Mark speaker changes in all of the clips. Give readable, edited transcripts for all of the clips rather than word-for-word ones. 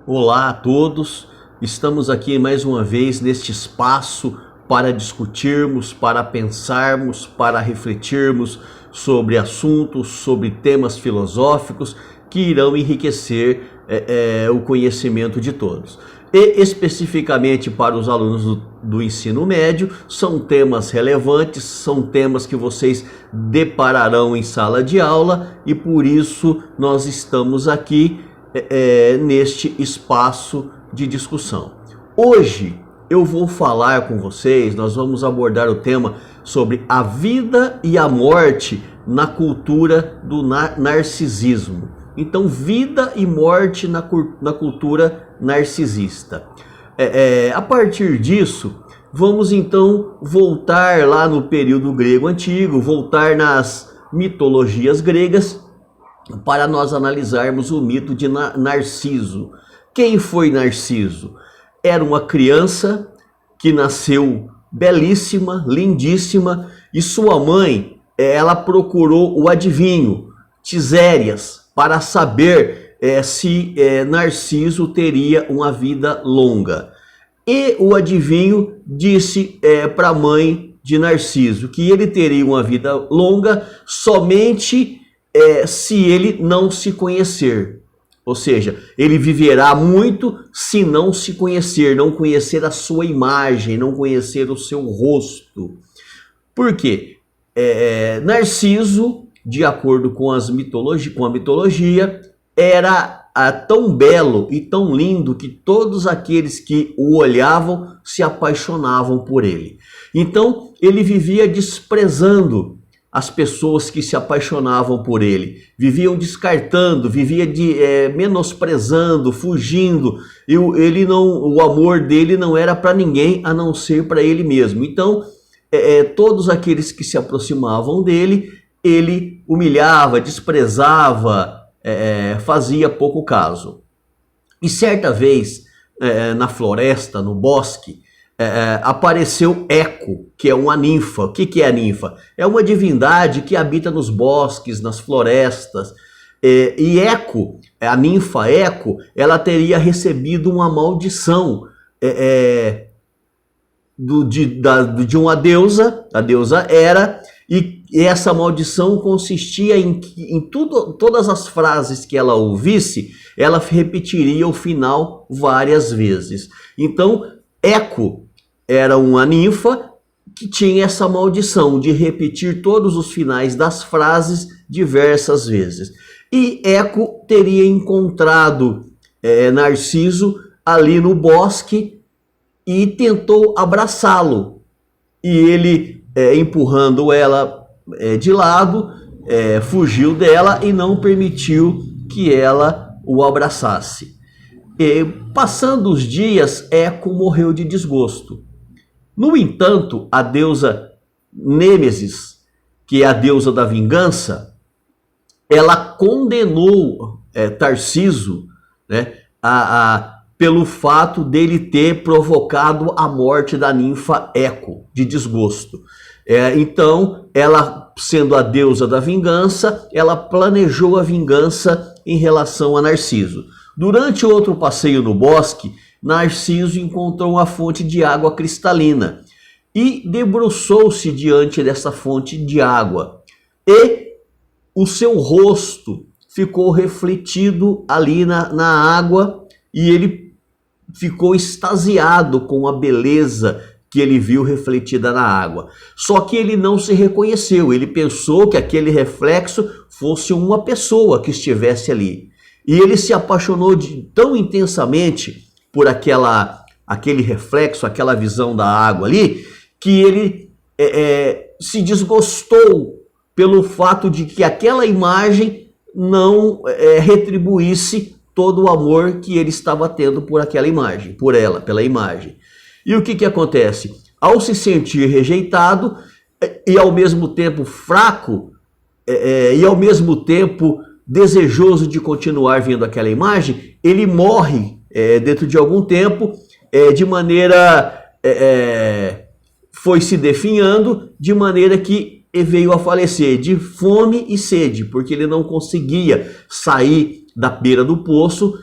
Speaker 1: Olá a todos, estamos aqui mais uma vez neste espaço para discutirmos, para pensarmos, para refletirmos sobre assuntos, sobre temas filosóficos que irão enriquecer o conhecimento de todos. E especificamente para os alunos do ensino médio, são temas relevantes, são temas que vocês depararão em sala de aula e por isso nós estamos aqui neste espaço de discussão. Hoje eu vou falar com vocês, nós vamos abordar o tema sobre a vida e a morte na cultura do narcisismo. Então, vida e morte na cultura narcisista. A partir disso, vamos então voltar lá no período grego antigo, voltar nas mitologias gregas, para nós analisarmos o mito de Narciso. Quem foi Narciso? Era uma criança que nasceu belíssima, lindíssima, e sua mãe, ela procurou o adivinho, Tisérias, para saber se Narciso teria uma vida longa. E o adivinho disse para a mãe de Narciso que ele teria uma vida longa somente se ele não se conhecer. Ou seja, ele viverá muito se não se conhecer, não conhecer a sua imagem, não conhecer o seu rosto. Por quê? Narciso, de acordo com a mitologia, era tão belo e tão lindo que todos aqueles que o olhavam se apaixonavam por ele. Então, ele vivia desprezando as pessoas que se apaixonavam por ele, viviam descartando, vivia menosprezando, fugindo. O amor dele não era para ninguém a não ser para ele mesmo. Então, todos aqueles que se aproximavam dele, ele humilhava, desprezava, fazia pouco caso. E certa vez, na floresta, no bosque, apareceu Eco, que é uma ninfa. O que é a ninfa? É uma divindade que habita nos bosques, nas florestas. E Eco, a ninfa Eco, ela teria recebido uma maldição de uma deusa, a deusa Hera, e essa maldição consistia em todas as frases que ela ouvisse, ela repetiria o final várias vezes. Então, Eco era uma ninfa que tinha essa maldição de repetir todos os finais das frases diversas vezes. E Eco teria encontrado Narciso ali no bosque e tentou abraçá-lo. E ele, empurrando ela de lado, fugiu dela e não permitiu que ela o abraçasse. E, passando os dias, Eco morreu de desgosto. No entanto, a deusa Nêmesis, que é a deusa da vingança, ela condenou Narciso, né, pelo fato dele ter provocado a morte da ninfa Eco, de desgosto. Então, ela, sendo a deusa da vingança, ela planejou a vingança em relação a Narciso. Durante outro passeio no bosque, Narciso encontrou uma fonte de água cristalina e debruçou-se diante dessa fonte de água. E o seu rosto ficou refletido ali na água e ele ficou extasiado com a beleza que ele viu refletida na água. Só que ele não se reconheceu, ele pensou que aquele reflexo fosse uma pessoa que estivesse ali. E ele se apaixonou tão intensamente por aquele reflexo, aquela visão da água ali, que ele se desgostou pelo fato de que aquela imagem não retribuísse todo o amor que ele estava tendo por aquela imagem, pela imagem. E o que acontece? Ao se sentir rejeitado e ao mesmo tempo fraco e ao mesmo tempo desejoso de continuar vendo aquela imagem, ele morre dentro de algum tempo, de maneira foi se definhando, de maneira que veio a falecer de fome e sede, porque ele não conseguia sair da beira do poço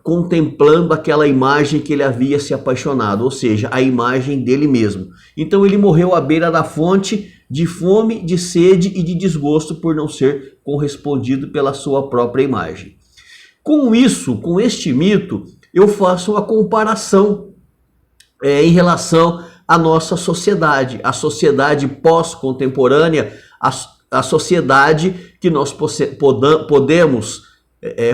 Speaker 1: contemplando aquela imagem que ele havia se apaixonado, ou seja, a imagem dele mesmo. Então ele morreu à beira da fonte, de fome, de sede e de desgosto por não ser correspondido pela sua própria imagem. Com isso, com este mito, eu faço uma comparação em relação à nossa sociedade, a sociedade pós-contemporânea, a sociedade que nós podemos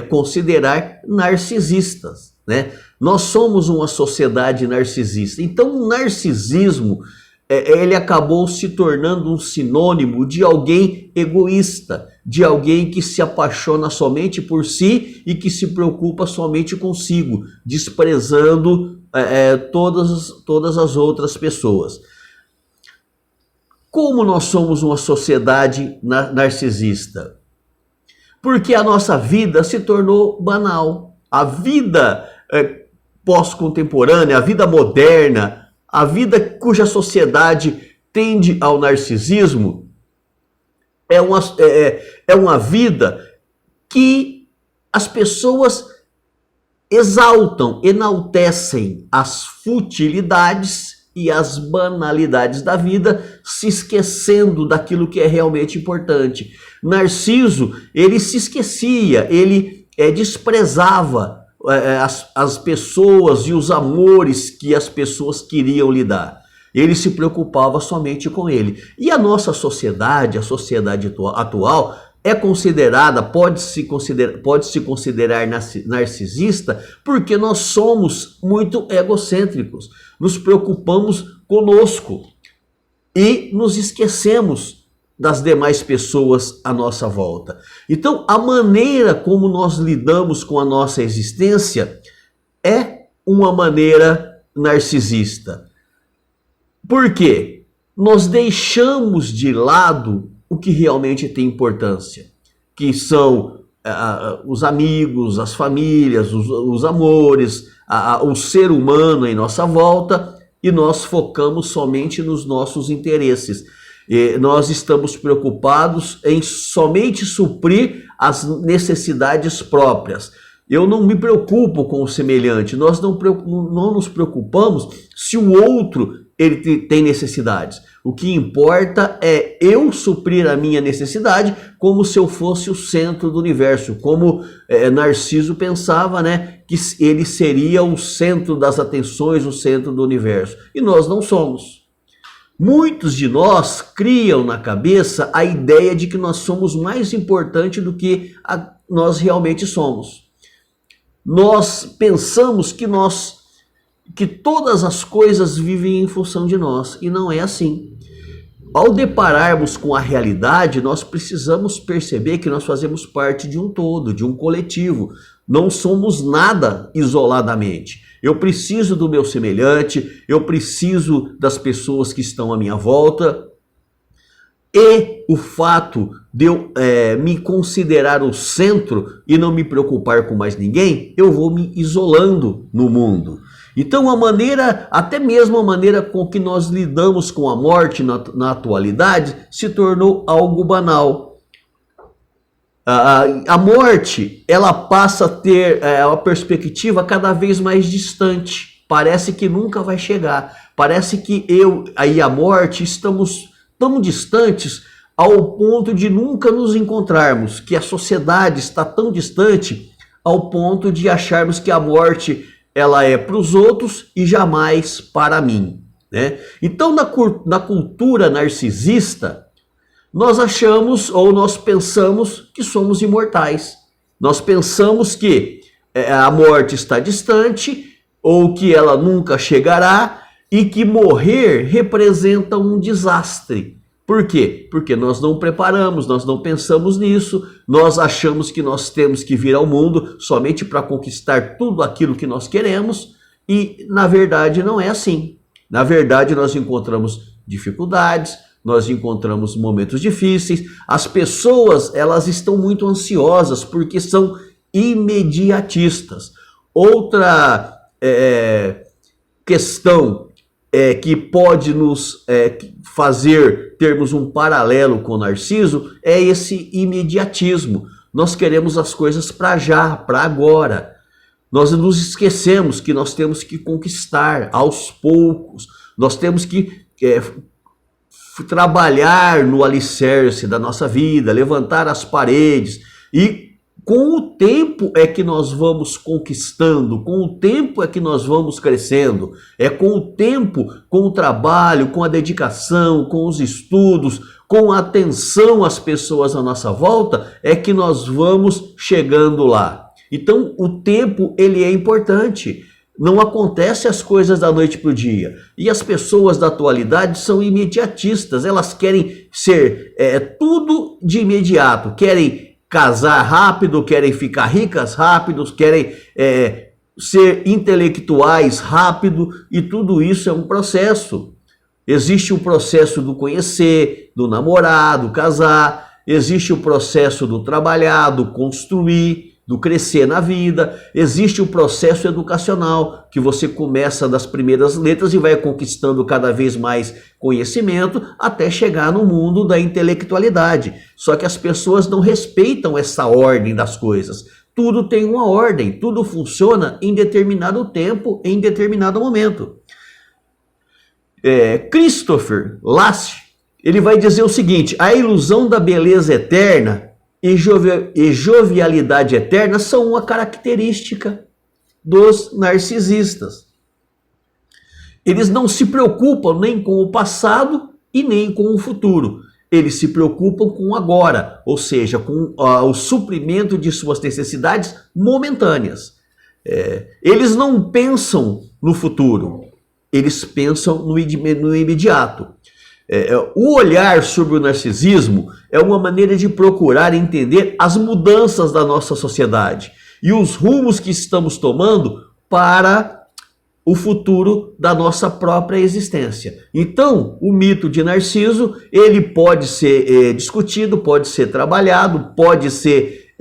Speaker 1: considerar narcisistas, né? Nós somos uma sociedade narcisista. Então, o narcisismo ele acabou se tornando um sinônimo de alguém egoísta, de alguém que se apaixona somente por si e que se preocupa somente consigo, desprezando todas as outras pessoas. Como nós somos uma sociedade narcisista? Porque a nossa vida se tornou banal. A vida pós-contemporânea, a vida moderna, a vida cuja sociedade tende ao narcisismo, é uma vida que as pessoas exaltam, enaltecem as futilidades e as banalidades da vida, se esquecendo daquilo que é realmente importante. Narciso, ele se esquecia, ele desprezava as pessoas e os amores que as pessoas queriam lhe dar. Ele se preocupava somente com ele. E a nossa sociedade, a sociedade atual, é considerada, pode-se considerar narcisista, porque nós somos muito egocêntricos. Nos preocupamos conosco e nos esquecemos das demais pessoas à nossa volta. Então, a maneira como nós lidamos com a nossa existência é uma maneira narcisista. Por quê? Nós deixamos de lado o que realmente tem importância, que são os amigos, as famílias, os amores, o ser humano em nossa volta, e nós focamos somente nos nossos interesses. E nós estamos preocupados em somente suprir as necessidades próprias. Eu não me preocupo com o semelhante, nós não nos preocupamos se o outro ele tem necessidades. O que importa é eu suprir a minha necessidade como se eu fosse o centro do universo, como Narciso pensava, né, que ele seria o centro das atenções, o centro do universo. E nós não somos. Muitos de nós criam na cabeça a ideia de que nós somos mais importantes do que nós realmente somos. Nós pensamos que todas as coisas vivem em função de nós, e não é assim. Ao depararmos com a realidade, nós precisamos perceber que nós fazemos parte de um todo, de um coletivo. Não somos nada isoladamente. Eu preciso do meu semelhante, eu preciso das pessoas que estão à minha volta. E o fato de eu me considerar o centro e não me preocupar com mais ninguém, eu vou me isolando no mundo. Então até mesmo a maneira com que nós lidamos com a morte na atualidade se tornou algo banal. A morte, ela passa a ter uma perspectiva cada vez mais distante. Parece que nunca vai chegar. Parece que eu e a morte estamos tão distantes ao ponto de nunca nos encontrarmos, que a sociedade está tão distante ao ponto de acharmos que a morte ela é para os outros e jamais para mim, né? Então, na cultura narcisista, nós achamos ou nós pensamos que somos imortais. Nós pensamos que a morte está distante ou que ela nunca chegará e que morrer representa um desastre. Por quê? Porque nós não preparamos, nós não pensamos nisso, nós achamos que nós temos que vir ao mundo somente para conquistar tudo aquilo que nós queremos e, na verdade, não é assim. Na verdade, nós encontramos dificuldades, nós encontramos momentos difíceis, as pessoas elas estão muito ansiosas porque são imediatistas. Outra questão que pode nos fazer termos um paralelo com o Narciso é esse imediatismo. Nós queremos as coisas para já, para agora. Nós nos esquecemos que nós temos que conquistar aos poucos, nós temos que trabalhar no alicerce da nossa vida, levantar as paredes, e com o tempo é que nós vamos conquistando, com o tempo é que nós vamos crescendo, é com o tempo, com o trabalho, com a dedicação, com os estudos, com a atenção às pessoas à nossa volta, é que nós vamos chegando lá. Então o tempo ele é importante. Não acontece as coisas da noite para o dia. E as pessoas da atualidade são imediatistas. Elas querem ser tudo de imediato. Querem casar rápido, querem ficar ricas rápido, querem ser intelectuais rápido. E tudo isso é um processo. Existe o processo do conhecer, do namorar, do casar. Existe o processo do trabalhar, do construir, do crescer na vida. Existe o processo educacional, que você começa das primeiras letras e vai conquistando cada vez mais conhecimento até chegar no mundo da intelectualidade. Só que as pessoas não respeitam essa ordem das coisas. Tudo tem uma ordem, tudo funciona em determinado tempo, em determinado momento. Christopher Lasch, ele vai dizer o seguinte: a ilusão da beleza eterna e jovialidade eterna são uma característica dos narcisistas. Eles não se preocupam nem com o passado e nem com o futuro. Eles se preocupam com o agora, ou seja, com o suprimento de suas necessidades momentâneas. Eles não pensam no futuro, eles pensam no imediato. O olhar sobre o narcisismo é uma maneira de procurar entender as mudanças da nossa sociedade e os rumos que estamos tomando para o futuro da nossa própria existência. Então, o mito de Narciso, ele pode ser discutido, pode ser trabalhado, pode ser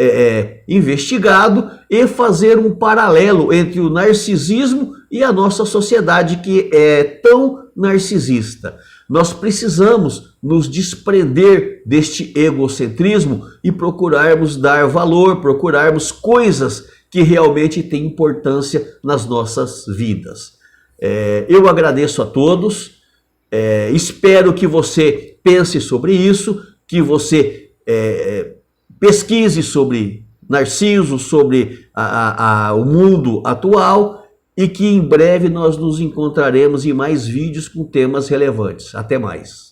Speaker 1: investigado e fazer um paralelo entre o narcisismo e a nossa sociedade, que é tão narcisista. Nós precisamos nos desprender deste egocentrismo e procurarmos dar valor, procurarmos coisas que realmente têm importância nas nossas vidas. Eu agradeço a todos, espero que você pense sobre isso, que você pesquise sobre Narciso, sobre o mundo atual, e que em breve nós nos encontraremos em mais vídeos com temas relevantes. Até mais.